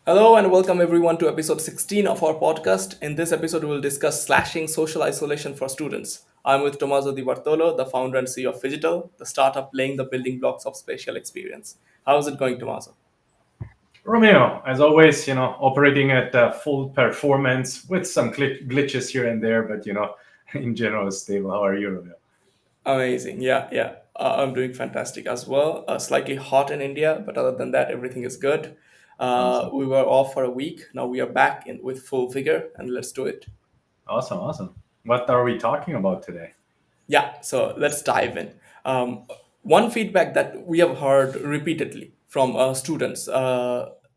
Hello and welcome everyone to episode 16 of our podcast. In this episode, we will discuss slashing social isolation for students. I'm with Tommaso Di Bartolo, the founder and CEO of Phygital, the startup laying the building blocks of spatial experience. How's it going, Tommaso? Romeo, as always, operating at full performance with some glitches here and there, but in general, stable. How are you, Romeo? Amazing. Yeah. I'm doing fantastic as well. Slightly hot in India, but other than that, everything is good. Awesome, We were off for a week. Now we are back in with full vigor, and let's do it. awesome. What are we talking about today? Yeah, so let's dive in. Um, One feedback that we have heard repeatedly from students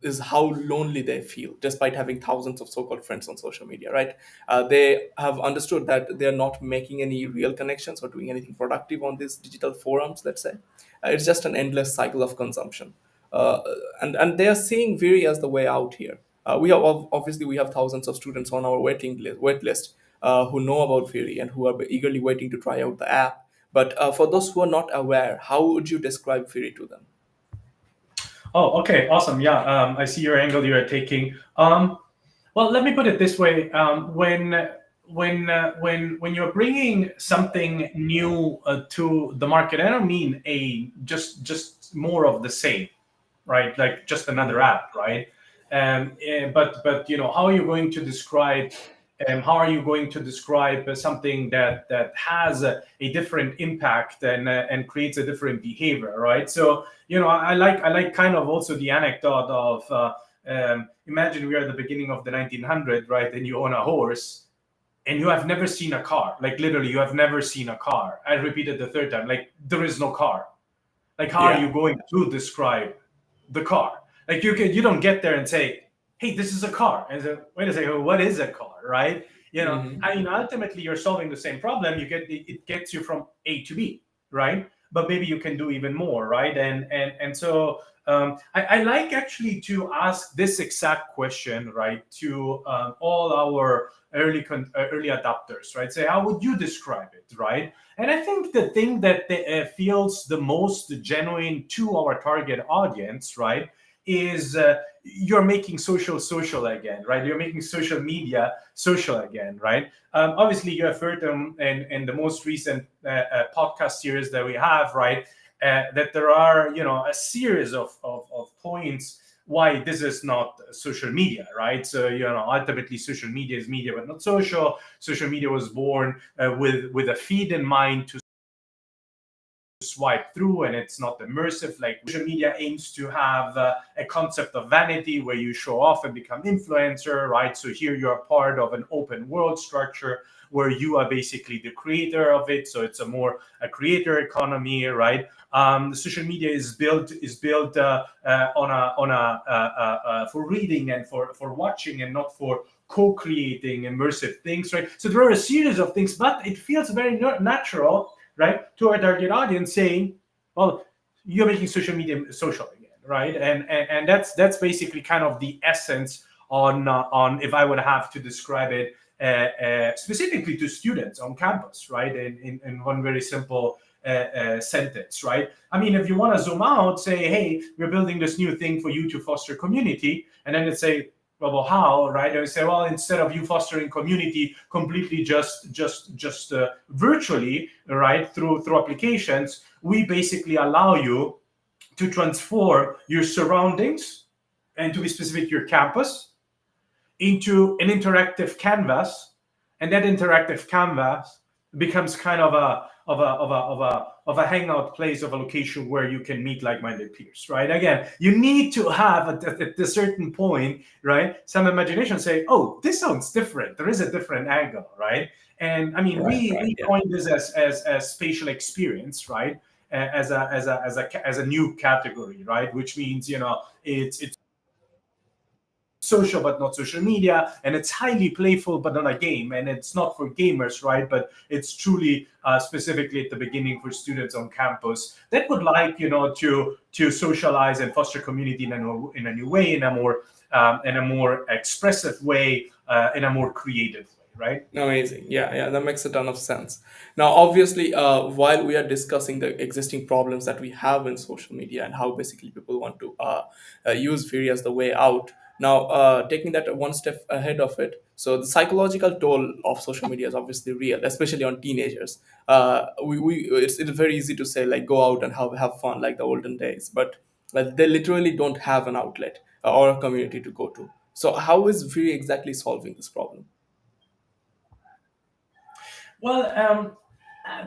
is how lonely they feel despite having thousands of so called friends on social media, right? They have understood that they are not making any real connections or doing anything productive on these digital forums, let's say. It's just an endless cycle of consumption. Uh, and they are seeing Viri as the way out here. Obviously we have thousands of students on our wait list who know about Fury and who are eagerly waiting to try out the app. But for those who are not aware, how would you describe Fury to them? Oh, okay, awesome. Yeah, I see your angle you are taking. Well, let me put it this way: when you're bringing something new to the market, I don't mean a just more of the same, right? Like just another Mhm. app, right? But how are you going to describe? How are you going to describe something that has a different impact and creates a different behavior, right? So I like kind of also the anecdote of imagine we are at the beginning of the 1900, right? And you own a horse and you have never seen a car, like literally you have never seen a car. I repeated the third time, like there is no car. Like how are Yeah. you going to describe the car? Like you don't get there and say, hey, this is a car, and so wait a second, what is a car, right? Hmm. I mean, ultimately you're solving the same problem. It gets you from A to B, right? But maybe you can do even more, right? And so I like actually to ask this exact question, right, to all our early adopters, right? Say, how would you describe it, right? And I think the thing that feels the most genuine to our target audience, right, is you're making social again, right? You're making social media social again, right? Obviously, you have heard in the most recent podcast series that we have, right? That there are, a series of points why this is not social media, right? So, ultimately, social media is media, but not social. Social media was born with a feed in mind to swipe through, and it's not immersive like social media aims to have a concept of vanity where you show off and become influencer, right? So here you are part of an open world structure where you are basically the creator of it, so it's a creator economy, right? The social media is built for reading and for watching and not for co-creating immersive things, right? So there are a series of things, but it feels very natural, right, to our target audience, saying, well, you're making social media social again, right? And that's basically kind of the essence on if I would have to describe it specifically to students on campus, right? In one very simple sentence, right? I mean, if you want to zoom out, say, hey, we're building this new thing for you to foster community, and then it's say, well, how, right? I would say, well, instead of you fostering community completely just virtually, right, through applications, we basically allow you to transform your surroundings, and to be specific, your campus, into an interactive canvas, and that interactive canvas becomes kind of a hangout place, of a location where you can meet like-minded peers, right? Again, you need to have at a certain point, right, some imagination, say, oh, this sounds different, there is a different angle, right? And I mean, Right. we Yeah. coined this as spatial experience, right? As a new category, right? Which means, it's social but not social media, and it's highly playful but not a game, and it's not for gamers, right? But it's truly specifically at the beginning for students on campus that would like, to socialize and foster community in a new way, in a more expressive way, in a more creative way, right? Amazing. Yeah, that makes a ton of sense. Now, obviously, while we are discussing the existing problems that we have in social media and how basically people want to use Fury as the way out, Now, taking that one step ahead of it, so the psychological toll of social media is obviously real, especially on teenagers. It's very easy to say like go out and have fun like the olden days, but they literally don't have an outlet or a community to go to. So how is Viri exactly solving this problem? Well,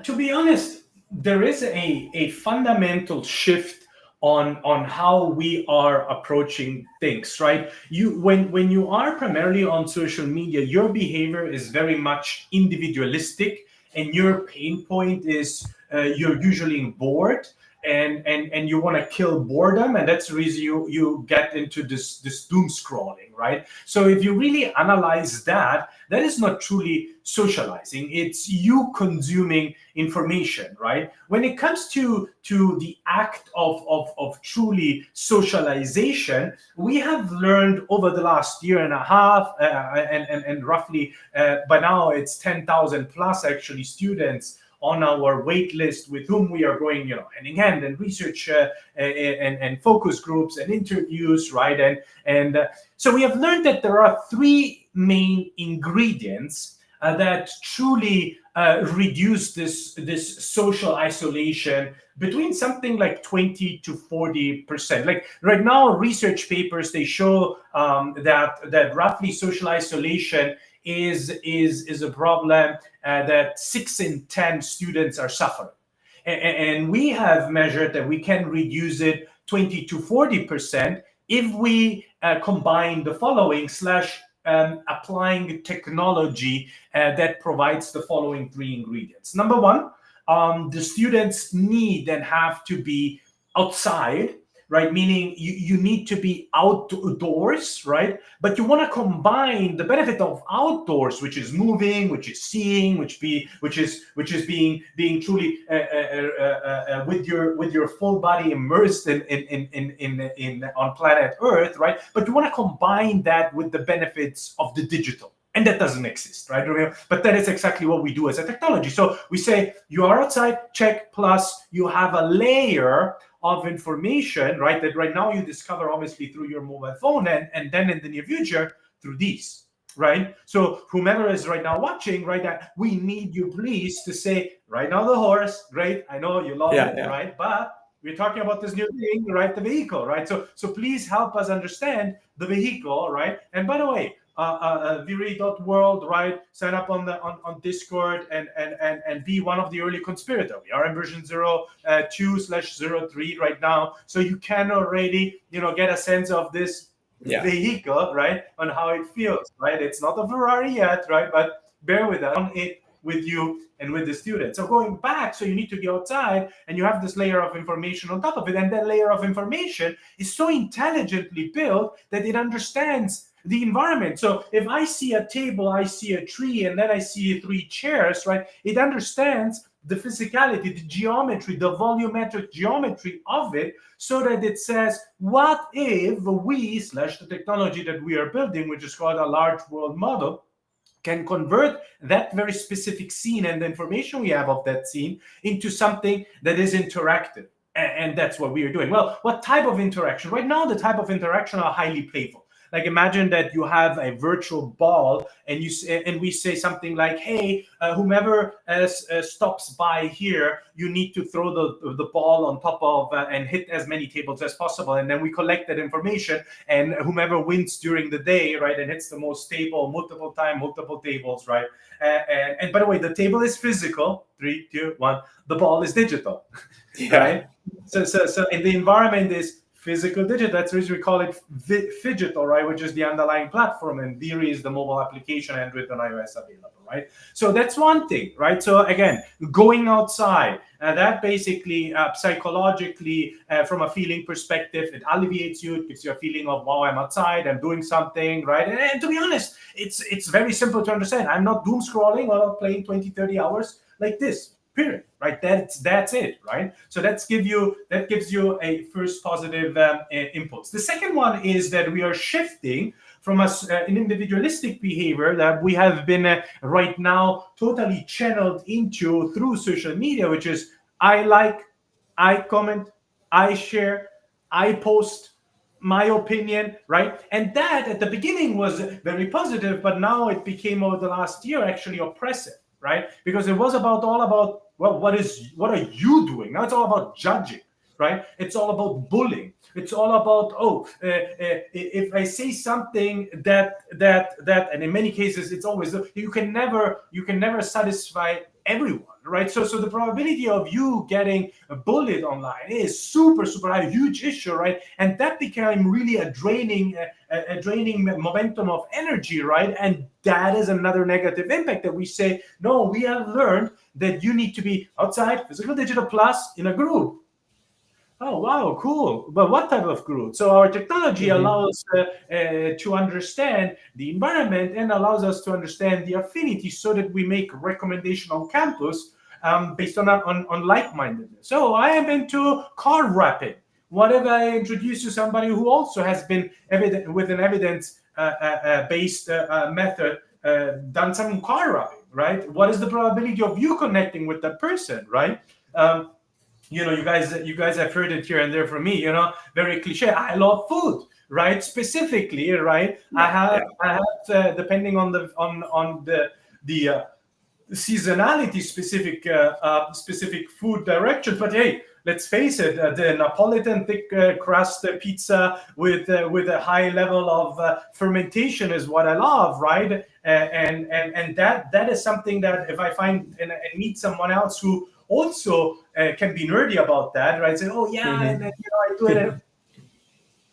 to be honest, there is a fundamental shift on how we are approaching things, right? When you are primarily on social media, your behavior is very much individualistic, and your pain point is you're usually bored, and you want to kill boredom, and that's the reason you get into this doom scrolling, right? So if you really analyze that, that is not truly socializing, it's you consuming information, right? When it comes to the act of truly socialization, we have learned over the last year and a half, and roughly by now it's 10,000 plus actually students on our wait list with whom we are going, hand in hand, and research and focus groups and interviews, right? And so we have learned that there are three main ingredients that truly reduce this social isolation between something like 20 to 40%. Like right now, research papers, they show that roughly social isolation is a problem that 6 in 10 students are suffering. And we have measured that we can reduce it 20 to 40% if we combine the following slash applying technology that provides the following three ingredients. Number one, the students need and have to be outside, right? Meaning you need to be outdoors, right? But you want to combine the benefit of outdoors, which is moving, which is seeing, which is being truly with your full body immersed in on planet Earth, right? But you want to combine that with the benefits of the digital. And that doesn't exist, right? But that is exactly what we do as a technology. So we say you are outside, check, plus you have a layer of information, right? That right now you discover obviously through your mobile phone, and then in the near future through these, right? So whomever is right now watching, right, that we need you please to say right now the horse, great, I know you love Yeah, it, yeah. right? But we're talking about this new thing, right? The vehicle, right? So please help us understand the vehicle, right? And by the way, Viri.world, right? Sign up on Discord and be one of the early conspirators. We are in version 02/03 right now, so you can already get a sense of this Yeah. vehicle, right? On how it feels, right? It's not a Ferrari yet, right? But bear with us on it with you and with the student. So going back, so you need to go outside and you have this layer of information on top of it. And that layer of information is so intelligently built that it understands the environment. So if I see a table, I see a tree, and then I see three chairs, right? It understands the physicality, the geometry, the volumetric geometry of it, so that it says, what if we, slash the technology that we are building, which is called a large world model, can convert that very specific scene and the information we have of that scene into something that is interactive. And that's what we are doing. Well, what type of interaction? Right now, the type of interaction are highly playful. Like imagine that you have a virtual ball, and we say something like, "Hey, whomever stops by here, you need to throw the ball on top of and hit as many tables as possible." And then we collect that information, and whomever wins during the day, right, and hits the most table multiple tables, right. And by the way, the table is physical. 3, 2, 1. The ball is digital, Yeah. right? So and the environment is physical digital. That's the reason we call it Phygital, right? Which is the underlying platform, and Viri is the mobile application, Android and iOS available, right? So that's one thing, right? So again, going outside, that basically psychologically, from a feeling perspective, it alleviates you. It gives you a feeling of, wow, I'm outside, I'm doing something, right? And to be honest, it's very simple to understand. I'm not doom scrolling or playing 20, 30 hours like this. Period. Right. That's it. Right. So that gives you a first positive impulse. The second one is that we are shifting from an individualistic behavior that we have been right now totally channeled into through social media, which is I like, I comment, I share, I post, my opinion, right? And that at the beginning was very positive, but now it became over the last year actually oppressive, right? Because it was about all about, well, what are you doing? Now it's all about judging, right? It's all about bullying. It's all about, if I say something that, and in many cases it's always, you can never satisfy everyone, right? So the probability of you getting bullied online is super high, huge issue, right? And that became really a draining momentum of energy, right? And that is another negative impact that we say, no, we have learned that you need to be outside, physical, digital, plus in a group. Oh, wow, cool. But what type of group? So our technology Hmm. allows to understand the environment and allows us to understand the affinity so that we make recommendation on campus based on like-mindedness. So I am into car wrapping. What if I introduce you somebody who also has been with an evidence based method done some car wrapping, right? What is the probability of you connecting with that person, right? You guys have heard it here and there from me, very cliche. I love food, right? Specifically, right? i Yeah, have yeah. i have depending on the seasonality, specific food direction. But hey, let's face it, the Napolitan thick crust pizza with a high level of fermentation is what I love, right? And that is something that if I find and meet someone else who also can be nerdy about that, right? Say, oh yeah, and then, Hmm. I do it.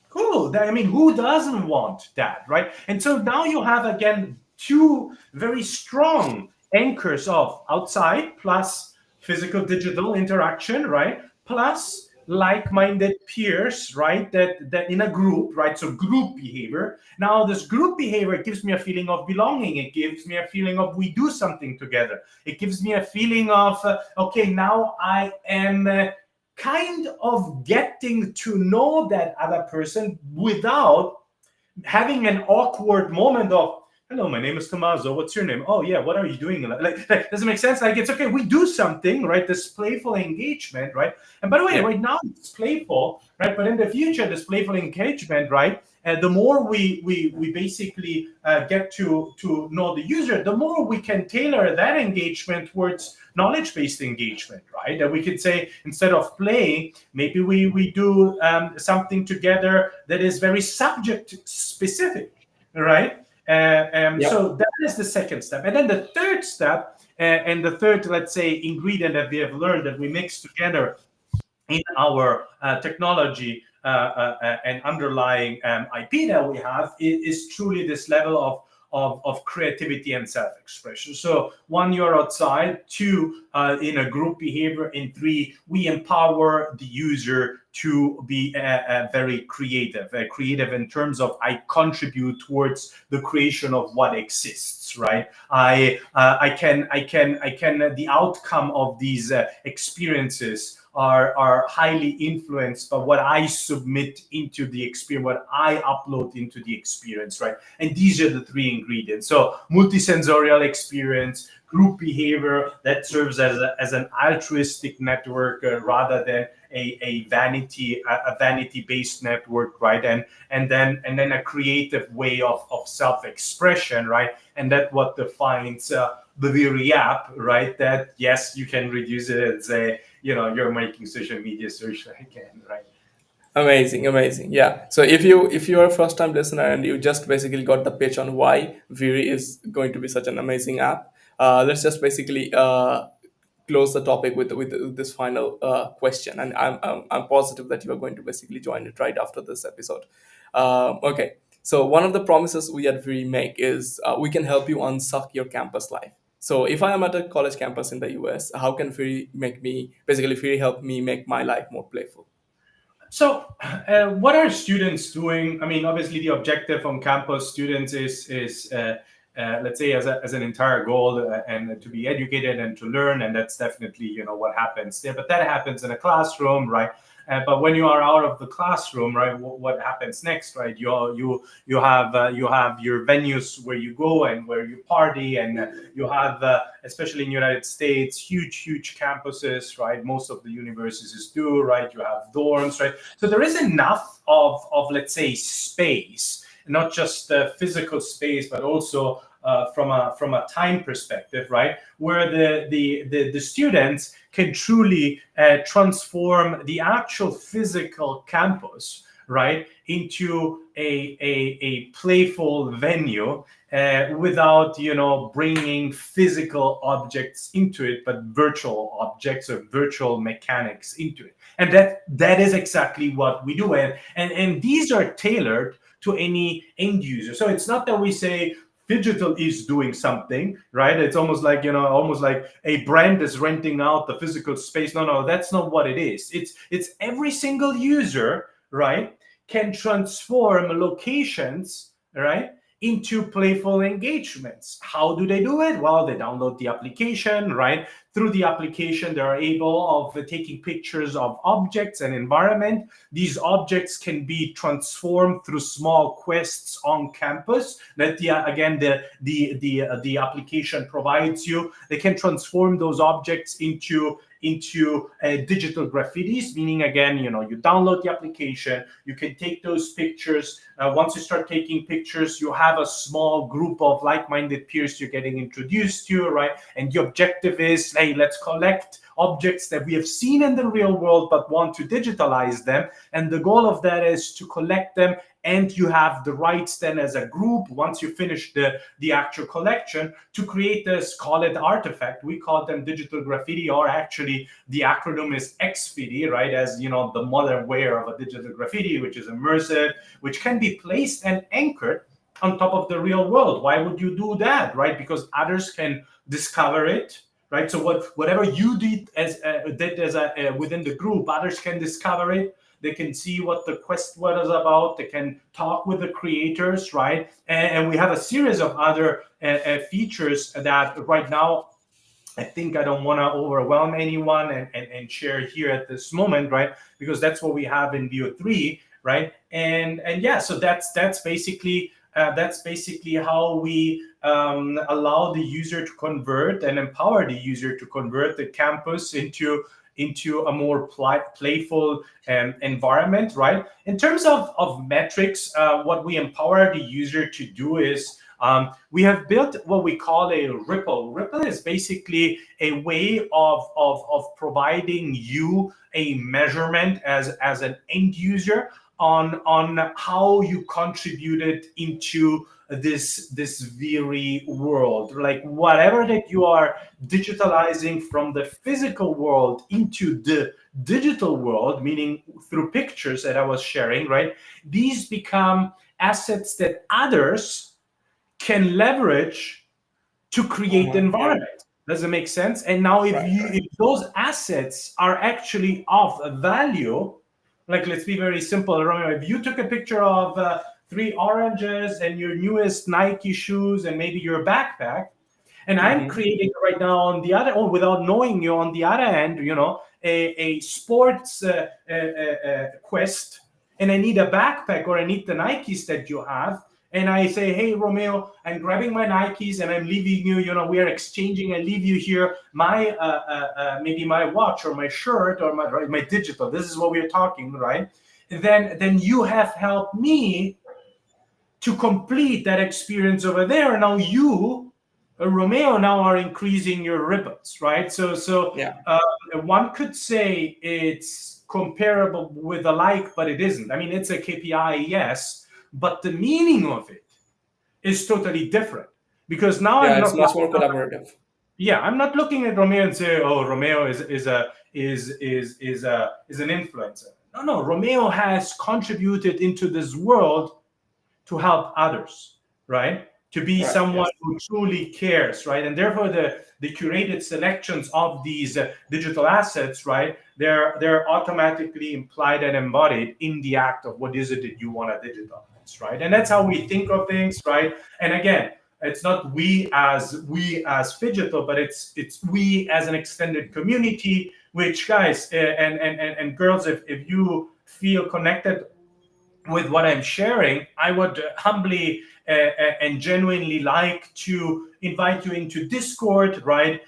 Cool. I mean, who doesn't want that, right? And so now you have again two very strong anchors of outside plus physical digital interaction, right? Plus like-minded peers, right? That in a group, right? So group behavior. Now this group behavior gives me a feeling of belonging. It gives me a feeling of we do something together. It gives me a feeling of okay, now I am kind of getting to know that other person without having an awkward moment of, hello, my name is Tommaso, what's your name? Oh yeah, what are you doing? Like does it make sense? Like, it's okay, we do something, right? This playful engagement, right? And by the way, Yeah. right now it's playful, right? But in the future, this playful engagement, right? And the more we basically get to know the user, the more we can tailor that engagement towards knowledge-based engagement, right? That we could say, instead of playing, maybe we do something together that is very subject specific, right? Yep. So that is the second step. And then the third step, and the third, let's say, ingredient that we have learned that we mix together in our technology and underlying IP that we have is truly this level of creativity and self-expression. So one, you're outside. Two, in a group behavior. In three, we empower the user to be very creative in terms of I contribute towards the creation of what exists, right? I can the outcome of these experiences are highly influenced by what I submit into the experience, what I upload into the experience, right? And these are the three ingredients. So multisensorial experience, group behavior that serves as an altruistic network rather than a vanity based network, right? And then a creative way of self-expression, right? And that's what defines the very app, right? That yes, you can reduce it and say, you're making social media social again, right? Amazing, amazing. Yeah. So if you're a first time listener and you just basically got the pitch on why Viri is going to be such an amazing app, let's just basically close the topic with this final question. And I'm positive that you are going to basically join it right after this episode. Okay. So one of the promises we at Viri make is we can help you unsuck your campus life. So if I am at a college campus in the US, how can Viri make me basically Viri help me make my life more playful? So, what are students doing? I mean, obviously, the objective on campus students is let's say, as an entire goal, and to be educated and to learn, and that's definitely what happens there. But that happens in a classroom, right? But when you are out of the classroom, right, what happens next, right? You have your venues where you go and where you party, and you have, especially in United States, huge campuses, right? Most of the universities do, right? You have dorms, right? So there is enough of let's say space, not just physical space, but also from a time perspective, right, where the students can truly transform the actual physical campus, right, into a playful venue, without bringing physical objects into it, but virtual objects or virtual mechanics into it. And that is exactly what we do, and these are tailored to any end user. So it's not that we say digital is doing something, right? It's almost like almost like a brand is renting out the physical space. No, that's not what it is. It's every single user, right, can transform locations, right, into playful engagements. How do they do it? Well, they download the application, right? Through the application, they are able of taking pictures of objects and environment. These objects can be transformed through small quests on campus that the application provides you. They can transform those objects into digital graffitis, meaning again, you download the application, you can take those pictures. Once you start taking pictures, you have a small group of like-minded peers you're getting introduced to, right? And the objective is, hey, let's collect objects that we have seen in the real world but want to digitalize them. And the goal of that is to collect them, and you have the rights then as a group, once you finish the actual collection, to create this, call it artifact. We call them digital graffiti, or actually the acronym is XFIDI, right? As the modern way of a digital graffiti, which is immersive, which can be placed and anchored on top of the real world. Why would you do that, right? Because others can discover it, right? So whatever you did as within the group, others can discover it. They can see what the quest was about. They can talk with the creators, right? And we have a series of other features that right now, I think I don't want to overwhelm anyone and share here at this moment, right? Because that's what we have in Veo 3, right? And yeah, so that's basically how we allow the user to convert and empower the user to convert the campus into a more playful environment, right? In terms of metrics, what we empower the user to do is we have built what we call a Ripple. Ripple is basically a way of providing you a measurement as an end user on how you contributed into this very world. Like whatever that you are digitalizing from the physical world into the digital world, meaning through pictures that I was sharing, right? These become assets that others can leverage to create the environment. Does it make sense? And now if those assets are actually of value, like let's be very simple, Romeo, if you took a picture of 3 oranges and your newest Nike shoes and maybe your backpack, and I'm creating right now on the other, without knowing you, on the other end, a sports quest, and I need a backpack or I need the Nikes that you have. And I say, hey, Romeo, I'm grabbing my Nikes and I'm leaving you, we are exchanging. I leave you here my, maybe my watch or my shirt or my digital. This is what we're talking, right? Then you have helped me to complete that experience over there. Now you, Romeo, now are increasing your ripples, right? So one could say it's comparable with a like, but it isn't. I mean, it's a KPI, yes, but the meaning of it is totally different, because now it's much more collaborative. Yeah, I'm not looking at Romeo and say, oh, Romeo is an influencer. No, Romeo has contributed into this world to help others, right? To be someone who truly cares, right? And therefore, the curated selections of these digital assets, right? They're automatically implied and embodied in the act of what is it that you want to digitalize, right? And that's how we think of things, right? And again, it's not we as Phygital, but it's we as an extended community which guys and girls, if you feel connected with what I'm sharing, I would humbly and genuinely like to invite you into Discord, right?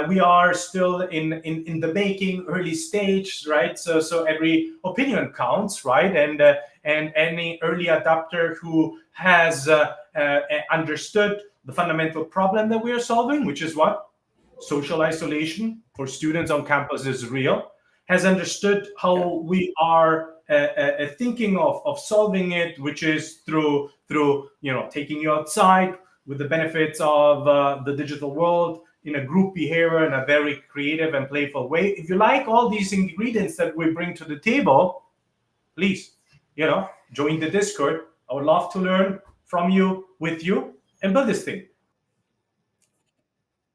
We are still in the making, early stage, right? So every opinion counts, right? And any early adopter who has understood the fundamental problem that we are solving, which is what social isolation for students on campus is real, has understood Yeah. how we are thinking of solving it, which is through taking you outside with the benefits of the digital world in a group behavior in a very creative and playful way. If you like all these ingredients that we bring to the table, please, join the Discord. I would love to learn from you, with you, and build this thing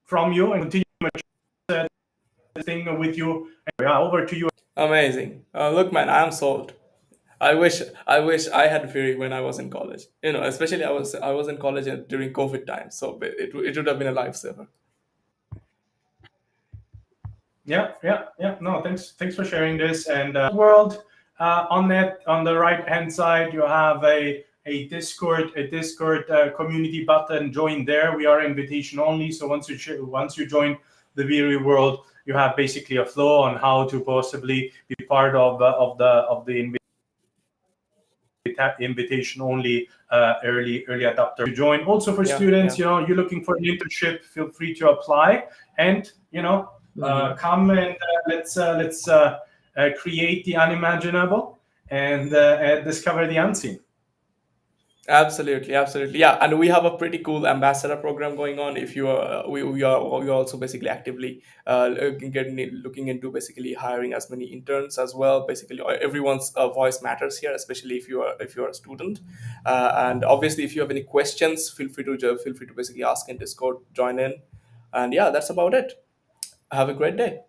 from you and continue this thing with you. Yeah, over to you. Amazing. Look, man, I'm sold. I wish I had Fury when I was in college. Especially I was in college during COVID time, so it would have been a lifesaver. Yeah. No, thanks for sharing this. And world on the right hand side, you have a Discord community button. Join there. We are invitation only. So once you join the Viri world, you have basically a flow on how to possibly be part of the invitation only early adopter to join. Also for Yeah, students, yeah. you're looking for an internship, feel free to apply and Hmm. come and let's create the unimaginable and discover the unseen. Absolutely, absolutely. Yeah, and we have a pretty cool ambassador program going on. If you are, we are also basically actively looking into basically hiring as many interns as well. Basically, everyone's voice matters here, especially if you are a student. And obviously, if you have any questions, feel free to basically ask in Discord, join in, and yeah, that's about it. Have a great day.